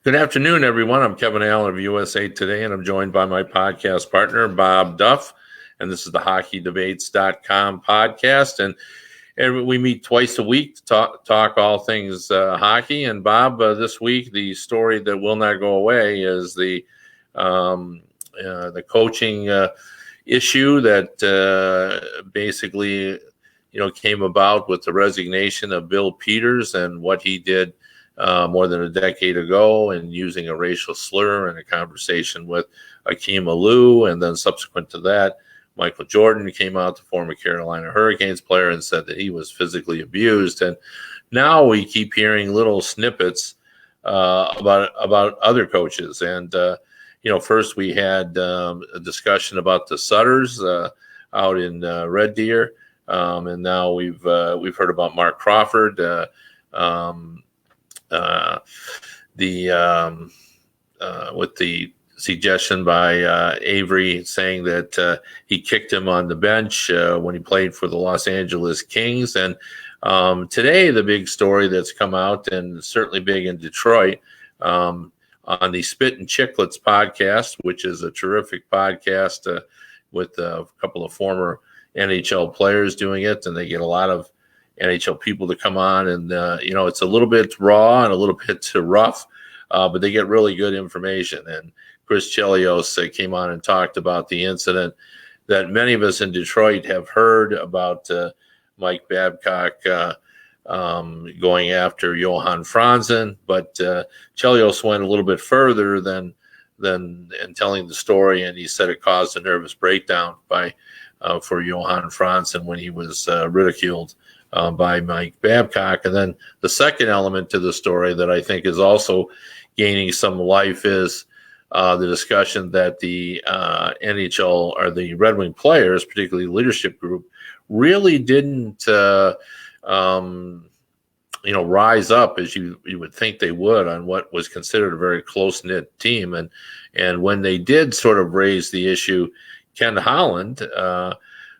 Good afternoon, everyone. I'm Kevin Allen of USA Today, and I'm joined by my podcast partner, Bob Duff. And this is the hockeydebates.com podcast. And we meet twice a week to talk all things hockey. And Bob, this week, the story that will not go away is the coaching issue that basically, came about with the resignation of Bill Peters and what he did more than a decade ago, and using a racial slur in a conversation with Akeem Alou. And then subsequent to that, Michael Jordan came out, the former Carolina Hurricanes player, and said that he was physically abused. And now we keep hearing little snippets about other coaches. And first we had a discussion about the Sutters out in Red Deer, and now we've heard about Mark Crawford. With the suggestion by Avery saying that he kicked him on the bench when he played for the Los Angeles Kings. And today, the big story that's come out, and certainly big in Detroit, on the Spit and Chicklets podcast, which is a terrific podcast with a couple of former NHL players doing it, and they get a lot of NHL people to come on, and it's a little bit raw and a little bit rough, but they get really good information. And Chris Chelios came on and talked about the incident that many of us in Detroit have heard about, Mike Babcock going after Johan Franzen, but Chelios went a little bit further than in telling the story, and he said it caused a nervous breakdown for Johan Franzen when he was ridiculed by Mike Babcock. And then the second element to the story that I think is also gaining some life is the discussion that the NHL or the Red Wing players, particularly the leadership group, really didn't rise up as you would think they would on what was considered a very close-knit team. And when they did sort of raise the issue, Ken Holland,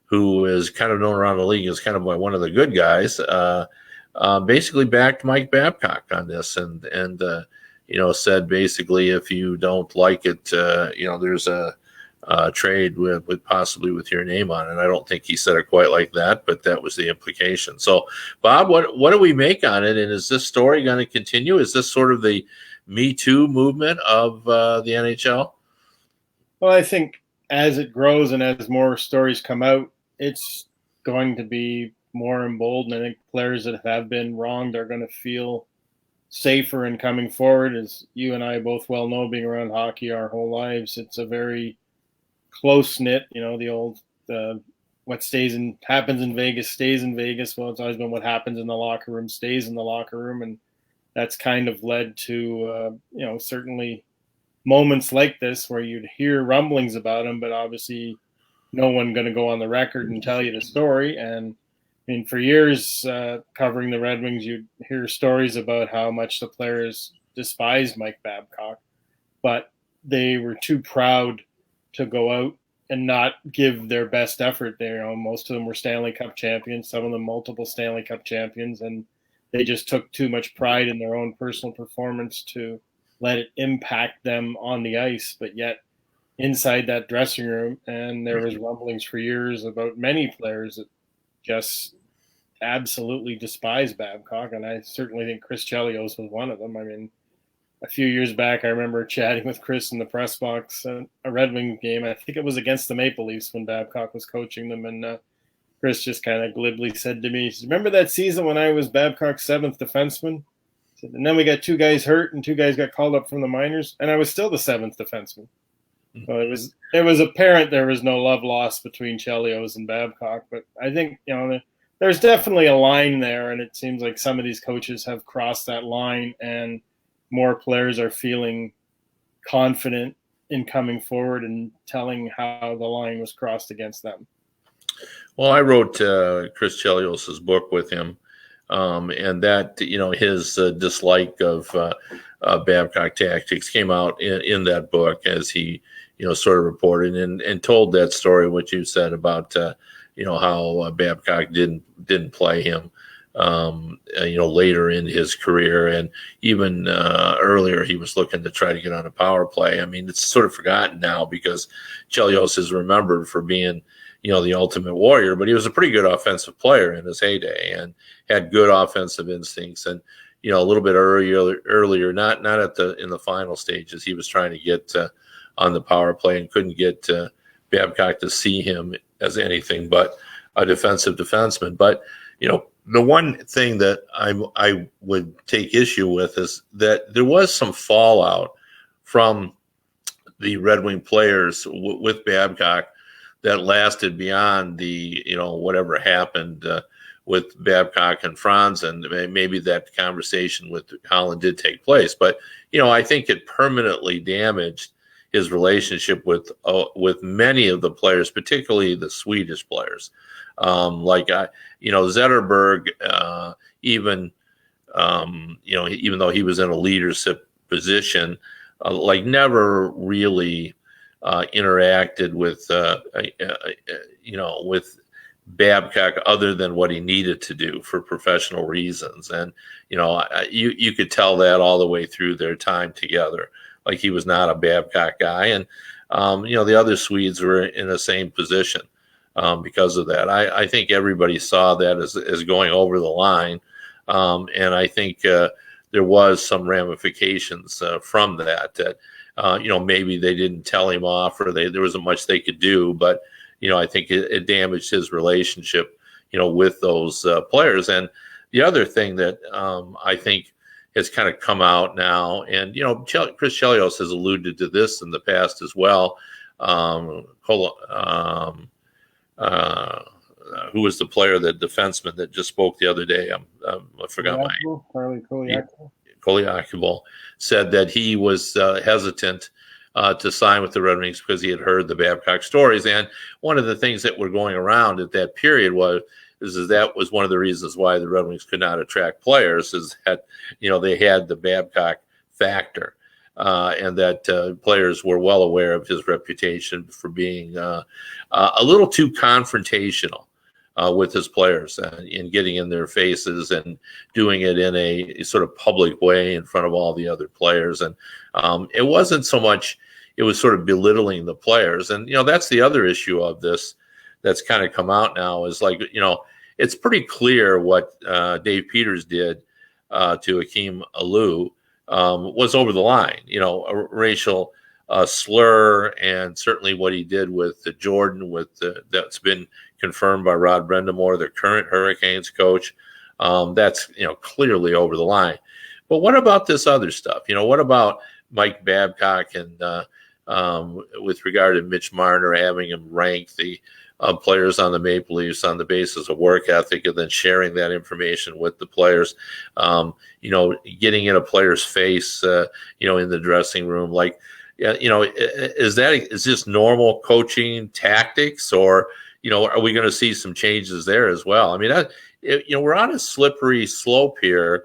who is kind of known around the league as kind of one of the good guys, basically backed Mike Babcock on this, and said basically, if you don't like it, there's a trade with possibly with your name on it. I don't think he said it quite like that, but that was the implication. So, Bob, what do we make on it? And is this story going to continue? Is this sort of the Me Too movement of the NHL? Well, I think as it grows and as more stories come out, it's going to be more emboldened. I think players that have been wronged are going to feel safer in coming forward. As you and I both well know, being around hockey our whole lives, it's a very close-knit, the old what happens in Vegas stays in Vegas. Well, it's always been what happens in the locker room stays in the locker room, and that's kind of led to certainly moments like this where you'd hear rumblings about them, but obviously no one going to go on the record and tell you the story. And I mean, for years covering the Red Wings, you'd hear stories about how much the players despised Mike Babcock, but they were too proud to go out and not give their best effort there. Most of them were Stanley Cup champions, some of them multiple Stanley Cup champions, and they just took too much pride in their own personal performance to let it impact them on the ice. But yet inside that dressing room, and there was rumblings for years about many players that just absolutely despise Babcock, and I certainly think Chris Chelios was one of them. I mean, a few years back, I remember chatting with Chris in the press box, a Red Wing game. I think it was against the Maple Leafs when Babcock was coaching them, and Chris just kind of glibly said to me, he said, "Remember that season when I was Babcock's seventh defenseman?" He said, "And then we got two guys hurt, and two guys got called up from the minors, and I was still the seventh defenseman." So it was apparent there was no love lost between Chelios and Babcock, but I think there's definitely a line there, and it seems like some of these coaches have crossed that line, and more players are feeling confident in coming forward and telling how the line was crossed against them. Well, I wrote Chris Chelios' book with him, and that his dislike of Babcock tactics came out in that book, as he sort of reported and told that story, what you said about how Babcock didn't play him later in his career. And even earlier, he was looking to try to get on a power play. I mean, it's sort of forgotten now because Chelios is remembered for being, the ultimate warrior, but he was a pretty good offensive player in his heyday and had good offensive instincts. And, a little bit earlier, not in the final stages, he was trying to get on the power play and couldn't get Babcock to see him as anything but a defensive defenseman. But, the one thing that I would take issue with is that there was some fallout from the Red Wing players with Babcock that lasted beyond the, whatever happened with Babcock and Franz, and maybe that conversation with Holland did take place. But, I think it permanently damaged his relationship with many of the players, particularly the Swedish players. Zetterberg, even though he was in a leadership position, never really interacted with Babcock other than what he needed to do for professional reasons. And, you could tell that all the way through their time together. Like, he was not a Babcock guy. And, the other Swedes were in the same position because of that. I think everybody saw that as going over the line. And I think there was some ramifications from that, maybe they didn't tell him off or there wasn't much they could do. But, I think it damaged his relationship, with those players. And the other thing that I think has kind of come out now, and, Chris Chelios has alluded to this in the past as well. Who was the player, the defenseman that just spoke the other day? I forgot Koliakibol said that he was hesitant to sign with the Red Wings because he had heard the Babcock stories. And one of the things that were going around at that period is that was one of the reasons why the Red Wings could not attract players, is that, they had the Babcock factor. And that players were well aware of his reputation for being a little too confrontational with his players in getting in their faces and doing it in a sort of public way in front of all the other players. And it wasn't so much, it was sort of belittling the players. And, that's the other issue of this that's kind of come out now is it's pretty clear what Dave Peters did to Hakeem Alou was over the line, a racial slur, and certainly what he did with Jordan, that's been confirmed by Rod Brendamore, the current Hurricanes coach. That's, clearly over the line. But what about this other stuff? What about Mike Babcock and with regard to Mitch Marner, having him rank the players on the Maple Leafs on the basis of work ethic, and then sharing that information with the players, getting in a player's face, in the dressing room, is this normal coaching tactics, or, are we going to see some changes there as well? I mean, we're on a slippery slope here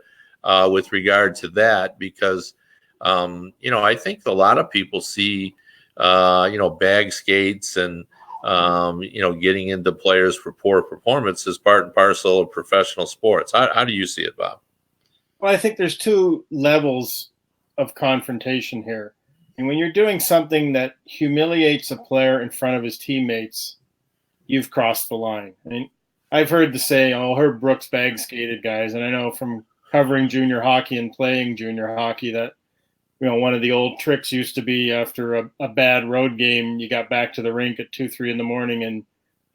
with regard to that, because, I think a lot of people see, bag skates and, getting into players for poor performance is part and parcel of professional sports. How do you see it, Bob? Well, I think there's two levels of confrontation here. And when you're doing something that humiliates a player in front of his teammates, you've crossed the line. I mean, I've heard the saying, Herb Brooks bag skated guys. And I know from covering junior hockey and playing junior hockey that, one of the old tricks used to be after a bad road game, you got back to the rink at 2-3 in the morning and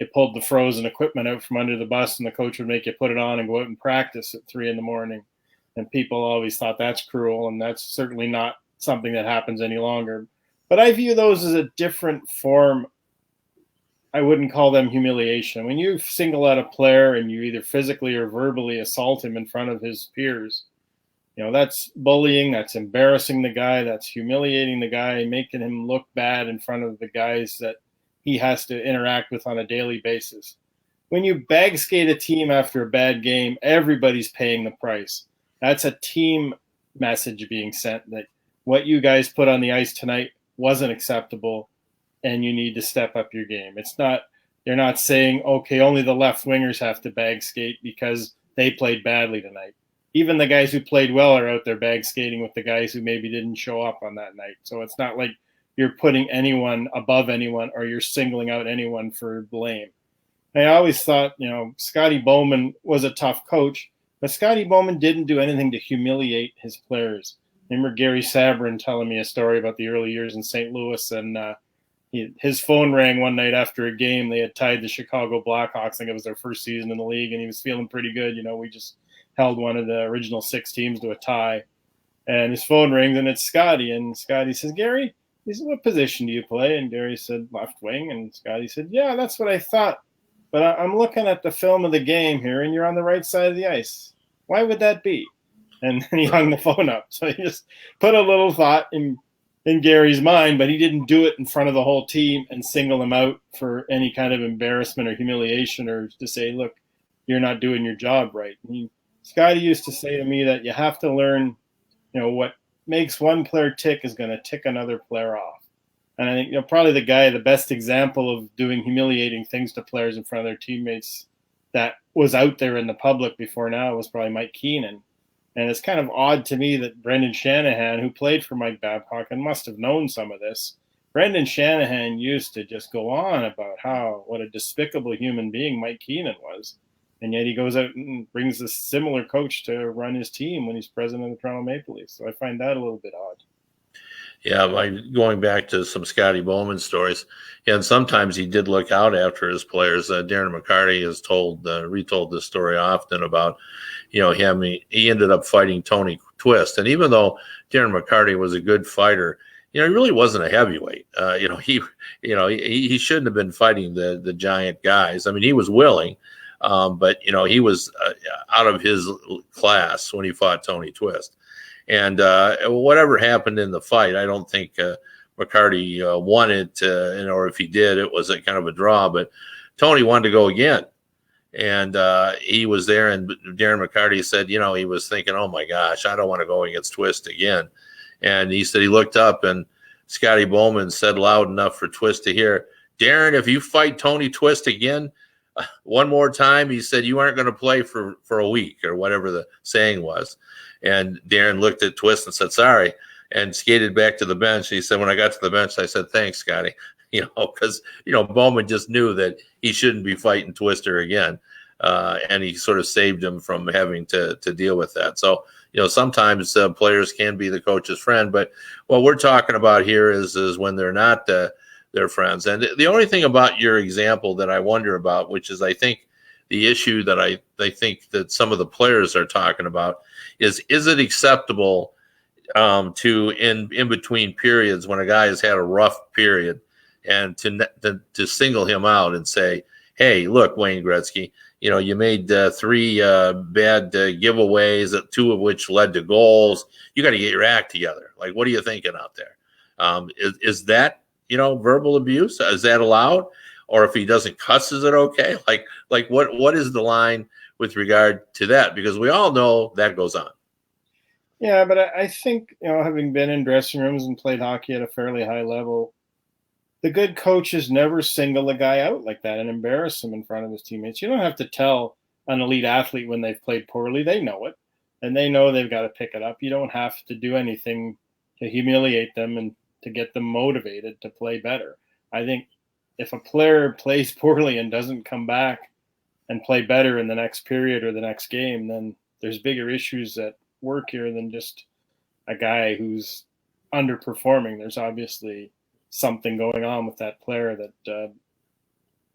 you pulled the frozen equipment out from under the bus, and the coach would make you put it on and go out and practice at 3 in the morning. And people always thought that's cruel, and that's certainly not something that happens any longer. But I view those as a different form. I wouldn't call them humiliation. When you single out a player and you either physically or verbally assault him in front of his peers, that's bullying, that's embarrassing the guy, that's humiliating the guy, making him look bad in front of the guys that he has to interact with on a daily basis. When you bag skate a team after a bad game, everybody's paying the price. That's a team message being sent that what you guys put on the ice tonight wasn't acceptable and you need to step up your game. They're not saying, okay, only the left wingers have to bag skate because they played badly tonight. Even the guys who played well are out there bag skating with the guys who maybe didn't show up on that night. So it's not like you're putting anyone above anyone or you're singling out anyone for blame. I always thought, Scotty Bowman was a tough coach, but Scotty Bowman didn't do anything to humiliate his players. I remember Gary Sabrin telling me a story about the early years in St. Louis, and his phone rang one night after a game. They had tied the Chicago Blackhawks. I think it was their first season in the league, and he was feeling pretty good. We just held one of the original 6 teams to a tie. And his phone rings, and it's Scotty. And Scotty says, Gary, he said, what position do you play? And Gary said, left wing. And Scotty said, yeah, that's what I thought. But I'm looking at the film of the game here, and you're on the right side of the ice. Why would that be? And then he hung the phone up. So he just put a little thought in Gary's mind, but he didn't do it in front of the whole team and single them out for any kind of embarrassment or humiliation or to say, look, you're not doing your job right. Scotty used to say to me that you have to learn, what makes one player tick is going to tick another player off. And I think probably the best example of doing humiliating things to players in front of their teammates that was out there in the public before now was probably Mike Keenan. And it's kind of odd to me that Brendan Shanahan, who played for Mike Babcock and must have known some of this, Brendan Shanahan used to just go on about what a despicable human being Mike Keenan was. And yet he goes out and brings a similar coach to run his team when he's president of the Toronto Maple Leafs. So I find that a little bit odd. Yeah, going back to some Scotty Bowman stories, and sometimes he did look out after his players. Darren McCarty has retold this story often about, him. He ended up fighting Tony Twist, and even though Darren McCarty was a good fighter, he really wasn't a heavyweight. He shouldn't have been fighting the giant guys. I mean, he was willing, but he was out of his class when he fought Tony Twist. And whatever happened in the fight, I don't think McCarty won it, or if he did, it was a kind of a draw. But Tony wanted to go again, and he was there. And Darren McCarty said, he was thinking, "Oh my gosh, I don't want to go against Twist again." And he said he looked up, and Scotty Bowman said loud enough for Twist to hear, "Darren, if you fight Tony Twist again one more time," he said, "you aren't going to play for a week," or whatever the saying was. And Darren looked at Twist and said, "Sorry," and skated back to the bench. He said, when I got to the bench, I said, "Thanks, Scotty," because, Bowman just knew that he shouldn't be fighting Twister again. And he sort of saved him from having to deal with that. So, sometimes players can be the coach's friend, but what we're talking about here is when they're not their friends. And the only thing about your example that I wonder about, which is, I think, the issue that I think that some of the players are talking about is it acceptable to in between periods when a guy has had a rough period and to single him out and say, "Hey, look, Wayne Gretzky, you made 3 bad giveaways, 2 of which led to goals. You got to get your act together. Like, what are you thinking out there?" Is that verbal abuse? Is that allowed? Or if he doesn't cuss, is it okay? Like what is the line with regard to that? Because we all know that goes on. Yeah, but I think, having been in dressing rooms and played hockey at a fairly high level, the good coaches never single a guy out like that and embarrass him in front of his teammates. You don't have to tell an elite athlete when they've played poorly. They know it, and they know they've got to pick it up. You don't have to do anything to humiliate them and to get them motivated to play better. I think if a player plays poorly and doesn't come back and play better in the next period or the next game, then there's bigger issues at work here than just a guy who's underperforming. There's obviously something going on with that player that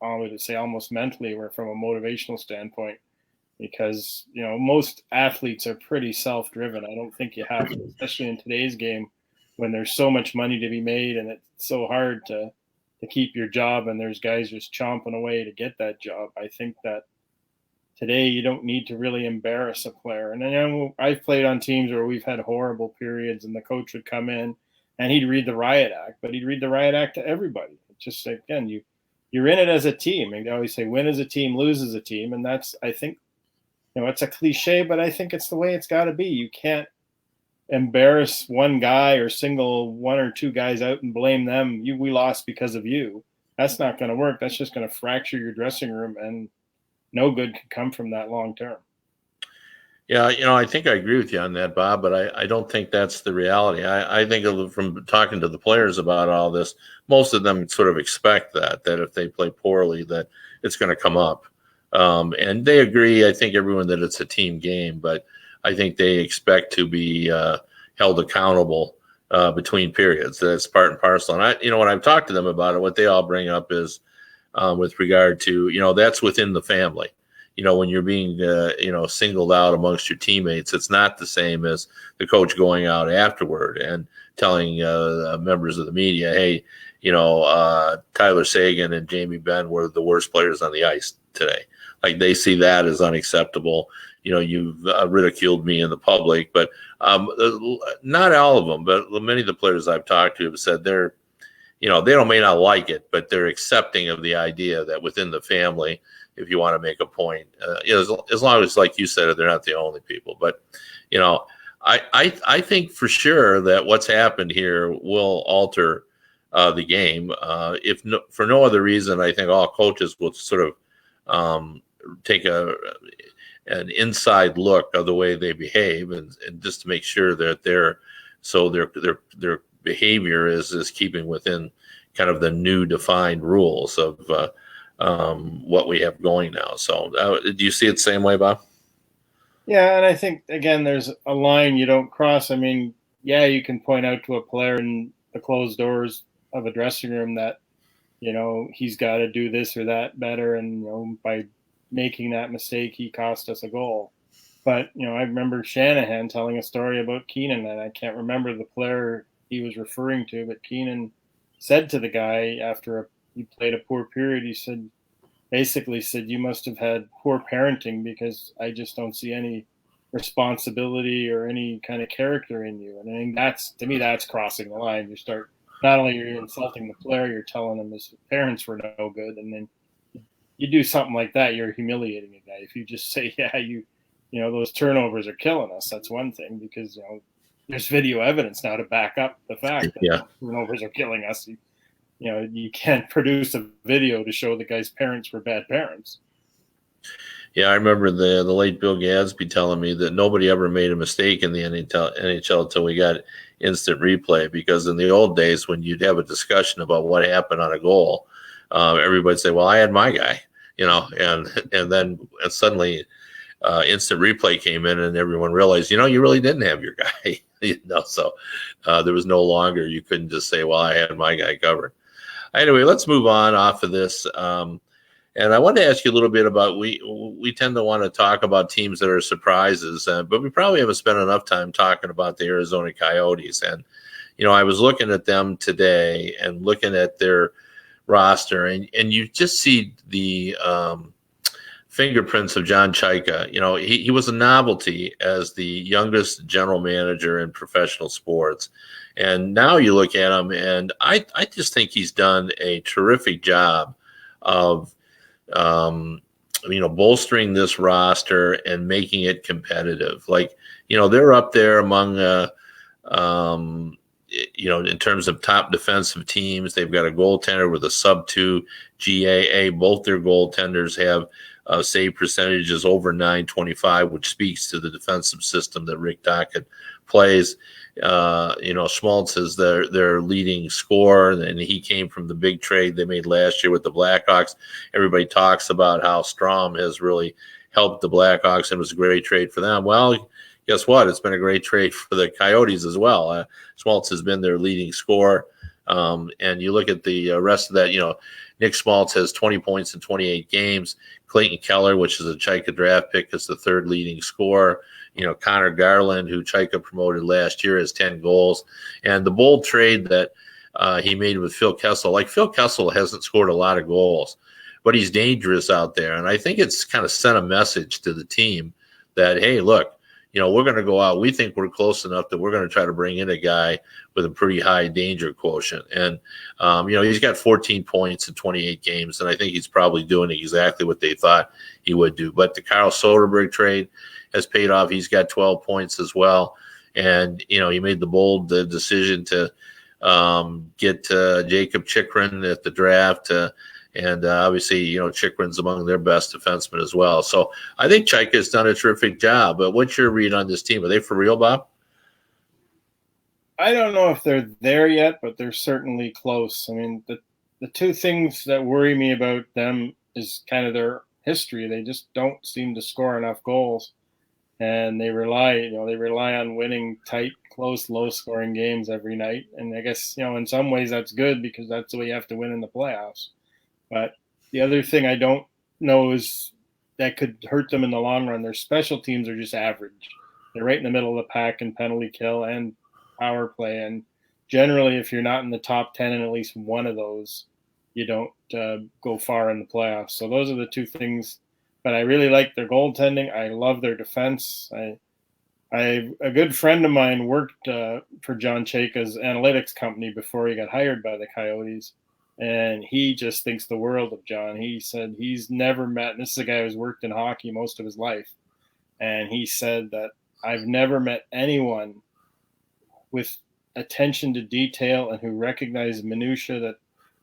I would say almost mentally or from a motivational standpoint, because most athletes are pretty self-driven. I don't think you have to, especially in today's game when there's so much money to be made and it's so hard to keep your job and there's guys just chomping away to get that job. I think that today you don't need to really embarrass a player. And I've played on teams where we've had horrible periods and the coach would come in and he'd read the riot act, but he'd read the riot act to everybody. It's just, again, you're in it as a team. And they always say win as a team, lose as a team. And that's, I think, it's a cliche, but I think it's the way it's got to be. You can't embarrass one guy or single 1 or 2 guys out and blame them. We lost because of you. That's not going to work. That's just going to fracture your dressing room, and no good can come from that long term. Yeah, I think I agree with you on that, Bob, but I don't think that's the reality. I think from talking to the players about all this, most of them sort of expect that if they play poorly, that it's going to come up. And they agree, I think, everyone, that it's a team game, but I think they expect to be held accountable between periods. That's part and parcel. And when I've talked to them about it, what they all bring up is with regard to, that's within the family. When you're being, singled out amongst your teammates, it's not the same as the coach going out afterward and telling members of the media, hey, Tyler Sagan and Jamie Benn were the worst players on the ice today. Like, they see that as unacceptable. You've ridiculed me in the public, but not all of them, but many of the players I've talked to have said they may not like it, but they're accepting of the idea that within the family, if you want to make a point, as long as, like you said, they're not the only people. But, I think for sure that what's happened here will alter the game. If for no other reason, I think all coaches will sort of take an inside look of the way they behave, and just to make sure that their behavior is keeping within kind of the new defined rules of what we have going now. So do you see it the same way, Bob? Yeah, and I think, again, there's a line you don't cross. I mean, yeah, you can point out to a player in the closed doors of a dressing room that, he's got to do this or that better, and, by making that mistake, he cost us a goal. But, I remember Shanahan telling a story about Keenan, and I can't remember the player he was referring to, but Keenan said to the guy after he played a poor period, he basically said, you must have had poor parenting, because I just don't see any responsibility or any kind of character in you. And I think to me, that's crossing the line. You start, not only are you insulting the player, you're telling him his parents were no good. And then you do something like that, you're humiliating a guy. If you just say, yeah, those turnovers are killing us, that's one thing, because, there's video evidence now to back up the fact that turnovers are killing us. You can't produce a video to show the guy's parents were bad parents. Yeah, I remember the late Bill Gadsby telling me that nobody ever made a mistake in the NHL until we got instant replay, because in the old days, when you'd have a discussion about what happened on a goal, everybody'd say, well, I had my guy, and then suddenly instant replay came in, and everyone realized, you really didn't have your guy. So there was no longer, you couldn't just say, well, I had my guy covered. Anyway, let's move on off of this. And I wanted to ask you a little bit about, we tend to want to talk about teams that are surprises, but we probably haven't spent enough time talking about the Arizona Coyotes. And, I was looking at them today and looking at their roster, and you just see the fingerprints of John Chaika. He was a novelty as the youngest general manager in professional sports. And now you look at him, and I just think he's done a terrific job of, bolstering this roster and making it competitive. Like, they're up there among, in terms of top defensive teams. They've got a goaltender with a sub-2 GAA. Both their goaltenders have save percentages over .925, which speaks to the defensive system that Rick Tocchet plays. Schmaltz is their leading scorer, and he came from the big trade they made last year with the Blackhawks. Everybody talks about how Strom has really helped the Blackhawks, and it was a great trade for them. Well, guess what? It's been a great trade for the Coyotes as well. Schmaltz has been their leading scorer. And you look at the rest of that, Nick Schmaltz has 20 points in 28 games. Clayton Keller, which is a Chaika draft pick, is the third leading scorer. Connor Garland, who Chaika promoted last year, has 10 goals. And the bold trade that he made with Phil Kessel, like, Phil Kessel hasn't scored a lot of goals, but he's dangerous out there. And I think it's kind of sent a message to the team that, hey, look, we're going to go out. We think we're close enough that we're going to try to bring in a guy with a pretty high danger quotient. And, he's got 14 points in 28 games, and I think he's probably doing exactly what they thought he would do. But the Carl Soderberg trade has paid off. He's got 12 points as well. And, he made the bold decision to get Jacob Chikrin at the draft. And obviously, Chikrin's among their best defensemen as well. So I think Chaika's done a terrific job. But what's your read on this team? Are they for real, Bob? I don't know if they're there yet, but they're certainly close. I mean, the two things that worry me about them is kind of their history. They just don't seem to score enough goals, and they rely on winning tight, close, low-scoring games every night. And I guess in some ways that's good because that's the way you have to win in the playoffs. But the other thing I don't know is that could hurt them in the long run. Their special teams are just average. They're right in the middle of the pack in penalty kill and power play. And generally, if you're not in the top 10 in at least one of those, you don't go far in the playoffs. So those are the two things. But I really like their goaltending. I love their defense. A good friend of mine worked for John Chaika's analytics company before he got hired by the Coyotes. And he just thinks the world of John. He said he's never met, and this is a guy who's worked in hockey most of his life, and he said that I've never met anyone with attention to detail and who recognizes minutia that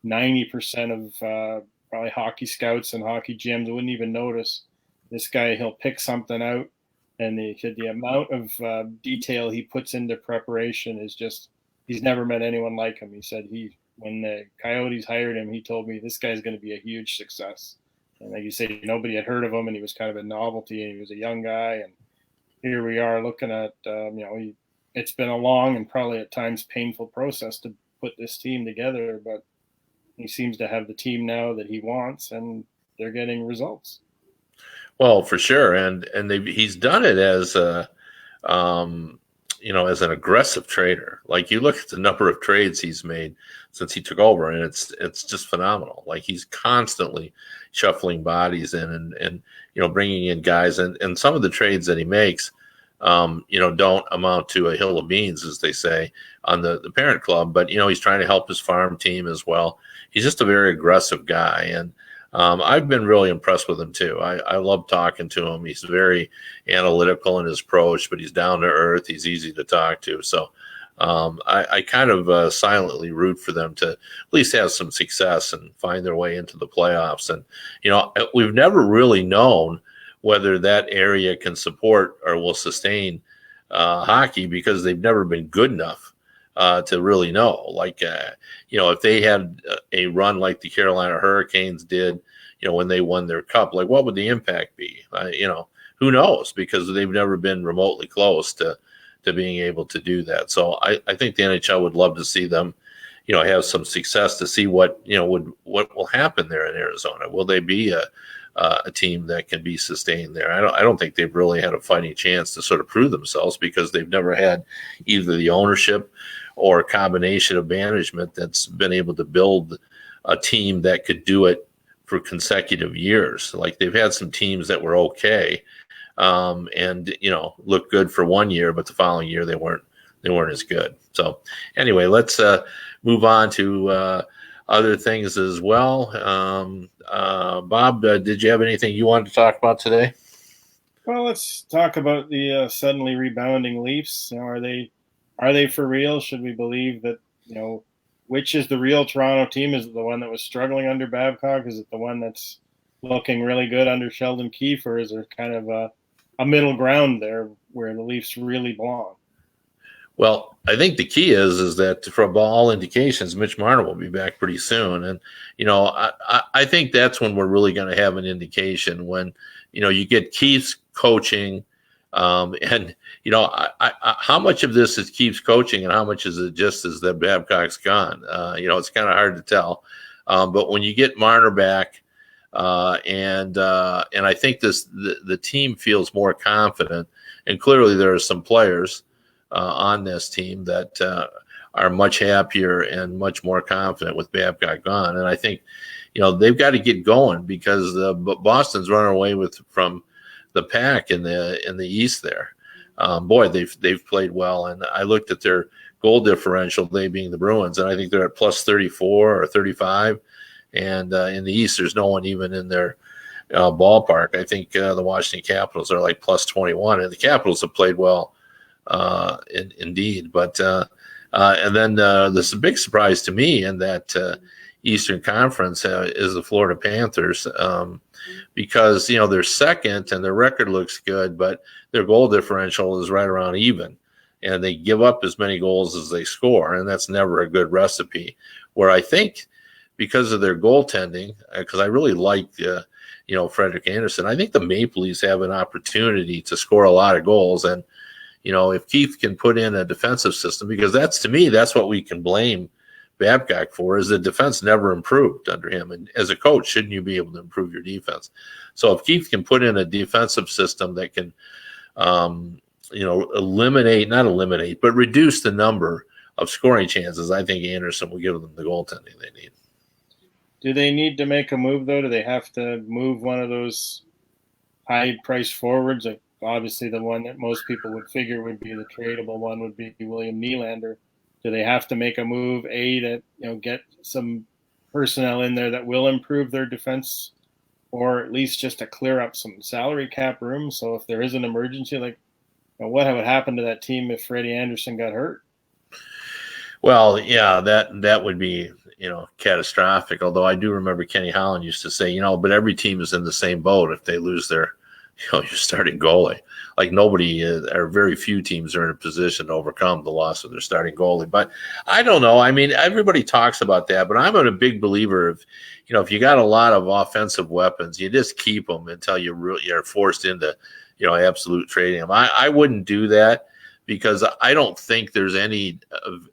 90% of probably hockey scouts and hockey GMs wouldn't even notice. This guy, he'll pick something out, and the amount of detail he puts into preparation is just, he's never met anyone like him. He said when the Coyotes hired him, he told me this guy's going to be a huge success. And like you say, nobody had heard of him, and he was kind of a novelty, and he was a young guy. And here we are looking at, it's been a long and probably at times painful process to put this team together, but he seems to have the team now that he wants, and they're getting results. Well, for sure, and he's done it as as an aggressive trader. Like you look at the number of trades he's made since he took over, and it's just phenomenal. Like he's constantly shuffling bodies in and bringing in guys, and some of the trades that he makes, don't amount to a hill of beans, as they say on the parent club. But he's trying to help his farm team as well. He's just a very aggressive guy, and I've been really impressed with him too. I love talking to him. He's very analytical in his approach, but he's down to earth. He's easy to talk to. So I kind of silently root for them to at least have some success and find their way into the playoffs. And, we've never really known whether that area can support or will sustain hockey because they've never been good enough to really know. Like, if they had a run like the Carolina Hurricanes did, when they won their cup, like what would the impact be? Who knows? Because they've never been remotely close to being able to do that. So I think the NHL would love to see them, have some success, to see what will happen there in Arizona. Will they be a team that can be sustained there? I don't think they've really had a fighting chance to sort of prove themselves because they've never had either the ownership or a combination of management that's been able to build a team that could do it for consecutive years. Like they've had some teams that were okay, and looked good for 1 year, but the following year they weren't as good. So anyway, let's move on to other things as well. Bob, did you have anything you wanted to talk about today? Well, let's talk about the suddenly rebounding Leafs. Are they for real? Should we believe that, which is the real Toronto team? Is it the one that was struggling under Babcock? Is it the one that's looking really good under Sheldon Keefe? Or is there kind of a middle ground there where the Leafs really belong? Well, I think the key is that from all indications, Mitch Marner will be back pretty soon. And, I think that's when we're really going to have an indication when, you get Keefe's coaching. And, how much of this is Keefe's coaching and how much is it just as that Babcock's gone? It's kind of hard to tell. But when you get Marner back, and I think the team feels more confident, and clearly there are some players on this team that are much happier and much more confident with Babcock gone. And I think, they've got to get going because Boston's running away from the pack in the East there. Boy, they've played well. And I looked at their goal differential, they being the Bruins, and I think they're at plus 34 or 35. And in the East, there's no one even in their ballpark. I think the Washington Capitals are like plus 21, and the Capitals have played well indeed. But and then this is a big surprise to me in that Eastern Conference is the Florida Panthers, because they're second and their record looks good, but their goal differential is right around even, and they give up as many goals as they score, and that's never a good recipe. Where I think because of their goaltending, because I really like Frederik Andersen, I think the Maple Leafs have an opportunity to score a lot of goals, and if Keith can put in a defensive system, because to me that's what we can blame Babcock for, is the defense never improved under him. And as a coach, shouldn't you be able to improve your defense? So if Keith can put in a defensive system that can, not eliminate, but reduce the number of scoring chances, I think Andersen will give them the goaltending they need. Do they need to make a move, though? Do they have to move one of those high-priced forwards? Like, obviously, the one that most people would figure would be the tradable one would be William Nylander. Do they have to make a move, to get some personnel in there that will improve their defense, or at least just to clear up some salary cap room? So if there is an emergency, what would happen to that team if Freddie Andersen got hurt? Well, yeah, that would be catastrophic. Although I do remember Kenny Holland used to say, but every team is in the same boat if they lose their your starting goalie. Like nobody or very few teams are in a position to overcome the loss of their starting goalie. But I don't know. I mean, everybody talks about that, but I'm a big believer of, if you got a lot of offensive weapons, you just keep them until you're forced into, absolute trading them. I wouldn't do that because I don't think there's any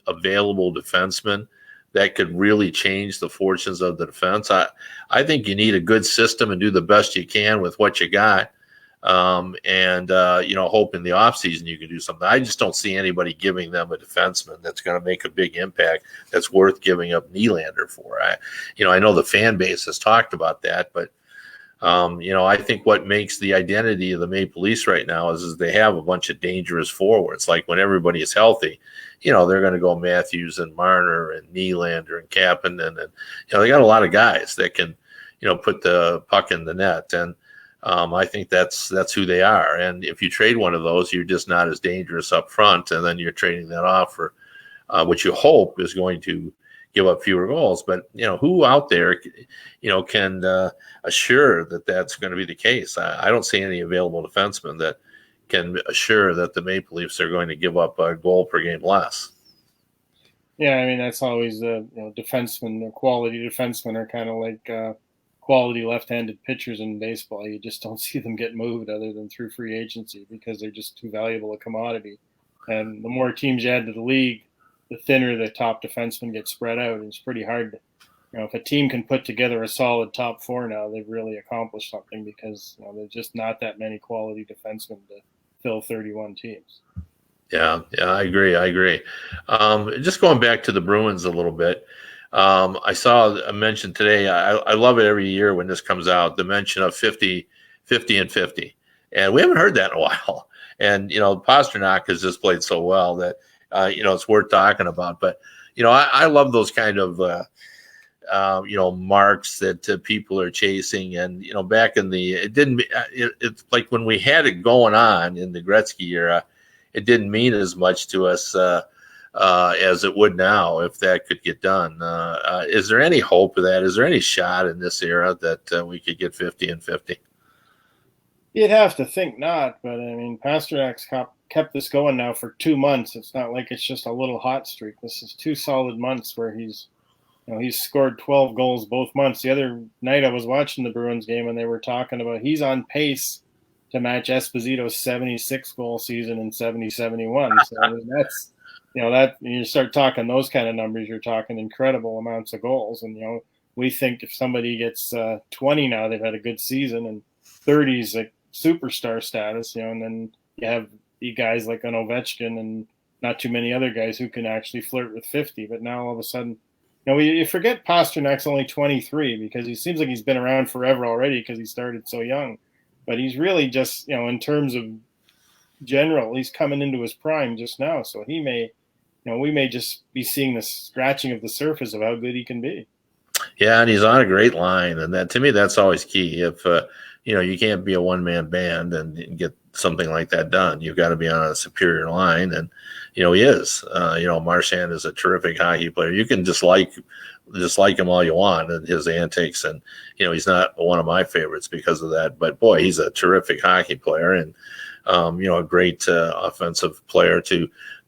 available defenseman that could really change the fortunes of the defense. I think you need a good system and do the best you can with what you got. Hope in the offseason you can do something. I just don't see anybody giving them a defenseman that's going to make a big impact that's worth giving up Nylander for. I know the fan base has talked about that, but I think what makes the identity of the Maple Leafs right now is they have a bunch of dangerous forwards. Like when everybody is healthy, they're going to go Matthews and Marner and Nylander and Kapanen, and they got a lot of guys that can, put the puck in the net. And I think that's who they are. And if you trade one of those, you're just not as dangerous up front, and then you're trading that off for what you hope is going to give up fewer goals. But who out there can assure that that's going to be the case? I don't see any available defensemen that can assure that the Maple Leafs are going to give up a goal per game less. Yeah, I mean that's always the defensemen. The quality defensemen are kind of like quality left-handed pitchers in baseball. You just don't see them get moved other than through free agency because they're just too valuable a commodity. And the more teams you add to the league, the thinner the top defenseman gets spread out. It's pretty hard to, if a team can put together a solid top four now, they've really accomplished something because there's just not that many quality defensemen to fill 31 teams. Yeah, I agree. Just going back to the Bruins a little bit. I saw a mention today. I love it every year when this comes out, the mention of 50, and 50. And we haven't heard that in a while. And, Pasternak has just played so well that, it's worth talking about. But, I love those kind of, marks that people are chasing. And, back in it's like when we had it going on in the Gretzky era, it didn't mean as much to us as it would now if that could get done. Is there any hope of that? Is there any shot in this era that we could get 50 and 50? You'd have to think not, but I mean, Pasternak's kept this going now for 2 months. It's not like it's just a little hot streak. This is 2 solid months where he's scored 12 goals both months. The other night I was watching the Bruins game and they were talking about he's on pace to match Esposito's 76 goal season in 70-71. So I mean, that's that when you start talking those kind of numbers, you're talking incredible amounts of goals. And we think if somebody gets 20 now, they've had a good season, and 30's like superstar status. And then you have the guys like an Ovechkin and not too many other guys who can actually flirt with 50. But now all of a sudden, you forget Pasternak's only 23 because he seems like he's been around forever already because he started so young. But he's really just, in terms of general, he's coming into his prime just now. So he may, we may just be seeing the scratching of the surface of how good he can be. Yeah, and he's on a great line. And that, to me, that's always key. If you can't be a one-man band and get something like that done. You've got to be on a superior line, and he is. Marchand is a terrific hockey player. You can dislike him all you want and his antics, and he's not one of my favorites because of that. But boy, he's a terrific hockey player, and a great offensive player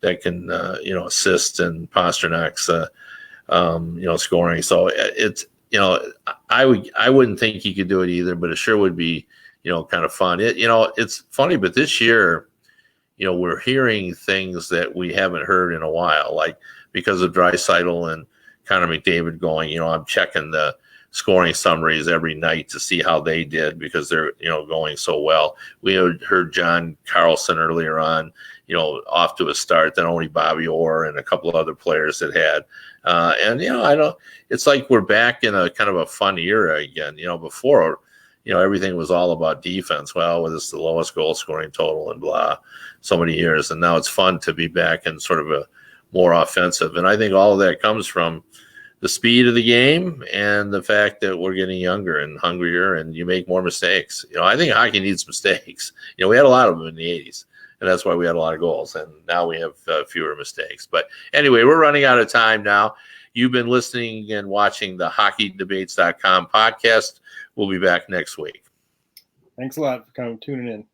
that can assist in Pasternak's scoring. So it's I wouldn't think he could do it either, but it sure would be kind of fun. It's funny, but this year we're hearing things that we haven't heard in a while, like because of Draisaitl and Connor McDavid going. I'm checking the scoring summaries every night to see how they did because they're going so well. We had heard John Carlson earlier on, off to a start, then only Bobby Orr and a couple of other players that had. And I don't. It's like we're back in a kind of a fun era again. Before, everything was all about defense. Well, it's the lowest goal scoring total and blah, so many years, and now it's fun to be back in sort of a more offensive. And I think all of that comes from the speed of the game and the fact that we're getting younger and hungrier, and you make more mistakes. I think hockey needs mistakes. We had a lot of them in the 80s, and that's why we had a lot of goals. And now we have fewer mistakes. But anyway, we're running out of time now. You've been listening and watching the HockeyDebates.com podcast. We'll be back next week. Thanks a lot for tuning in.